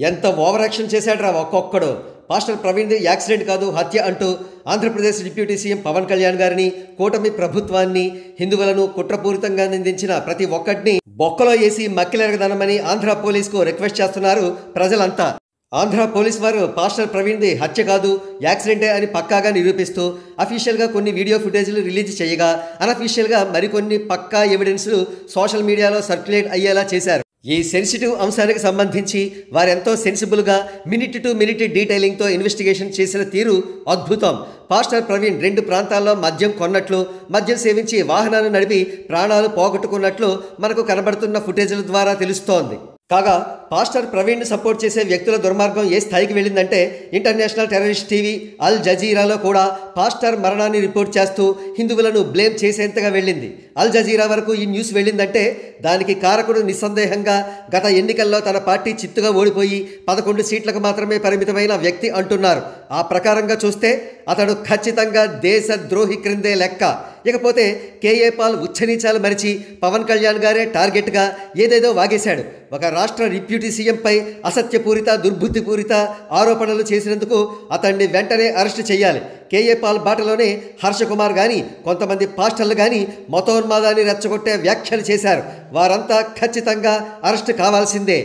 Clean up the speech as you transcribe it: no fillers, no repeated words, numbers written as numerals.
ఎంత over action చేశాడ్రా ఒక్కొక్కడు. Pastor ప్రవీణ్ది accident కాదు హత్య అంటూ ఆంధ్రప్రదేశ్ డిప్యూటీ సీఎం పవన్ కళ్యాణ్ గారిని, కూటమి ప్రభుత్వాన్ని, హిందువులను కుట్రపూరితంగా నిందించిన ప్రతి ఒక్కటిని బొక్కలో వేసి మక్కిలెరగదనమని ఆంధ్ర పోలీసుకు రిక్వెస్ట్ చేస్తున్నారు ప్రజలంతా. ఆంధ్ర పోలీస్ వారు పాస్టర్ ప్రవీణ్ది హత్య కాదు యాక్సిడెంటే అని పక్కాగా నిరూపిస్తూ అఫీషియల్గా కొన్ని వీడియో ఫుటేజ్లు రిలీజ్ చేయగా, అనఫీషియల్గా మరికొన్ని పక్కా ఎవిడెన్స్లు సోషల్ మీడియాలో సర్క్యులేట్ అయ్యేలా చేశారు. ఈ సెన్సిటివ్ అంశానికి సంబంధించి వారెంతో సెన్సిబుల్గా మినిట్ టు మినిట్ డీటెయిలింగ్తో ఇన్వెస్టిగేషన్ చేసిన తీరు అద్భుతం. పాస్టర్ ప్రవీణ్ 2 ప్రాంతాల్లో మద్యం కొన్నట్లు, మద్యం సేవించి వాహనాలు నడిపి ప్రాణాలు పోగొట్టుకున్నట్లు మనకు కనబడుతున్న ఫుటేజ్ల ద్వారా తెలుస్తోంది. కాగా పాస్టర్ ప్రవీణ్ను సపోర్ట్ చేసే వ్యక్తుల దుర్మార్గం ఏ స్థాయికి వెళ్ళిందంటే, ఇంటర్నేషనల్ టెర్రరిస్ట్ టీవీ అల్ జజీరాలో కూడా పాస్టర్ మరణాన్ని రిపోర్ట్ చేస్తూ హిందువులను బ్లేమ్ చేసేంతగా వెళ్ళింది. అల్ జజీరా వరకు ఈ న్యూస్ వెళ్ళిందంటే దానికి కారకుడు నిస్సందేహంగా గత ఎన్నికల్లో తన పార్టీ చిత్తుగా ఓడిపోయి 11 సీట్లకు మాత్రమే పరిమితమైన వ్యక్తి అంటున్నారు. ఆ ప్రకారంగా చూస్తే అతడు ఖచ్చితంగా దేశద్రోహి క్రిందే లెక్క. ఇకపోతే కేఏ పాల్ ఉచ్చనీచాలు మరిచి పవన్ కళ్యాణ్ గారే టార్గెట్గా ఏదేదో వాగేశాడు. ఒక రాష్ట్ర డిప్యూటీ సీఎంపై అసత్యపూరిత, దుర్బుద్ధిపూరిత ఆరోపణలు చేసినందుకు అతన్ని వెంటనే అరెస్టు చేయాలి. కేఏ పాల్ బాటలోనే హర్షకుమార్ కానీ, కొంతమంది పాస్టర్లు కానీ మతోన్మాదాన్ని రెచ్చగొట్టే వ్యాఖ్యలు చేశారు. వారంతా ఖచ్చితంగా అరెస్టు కావాల్సిందే.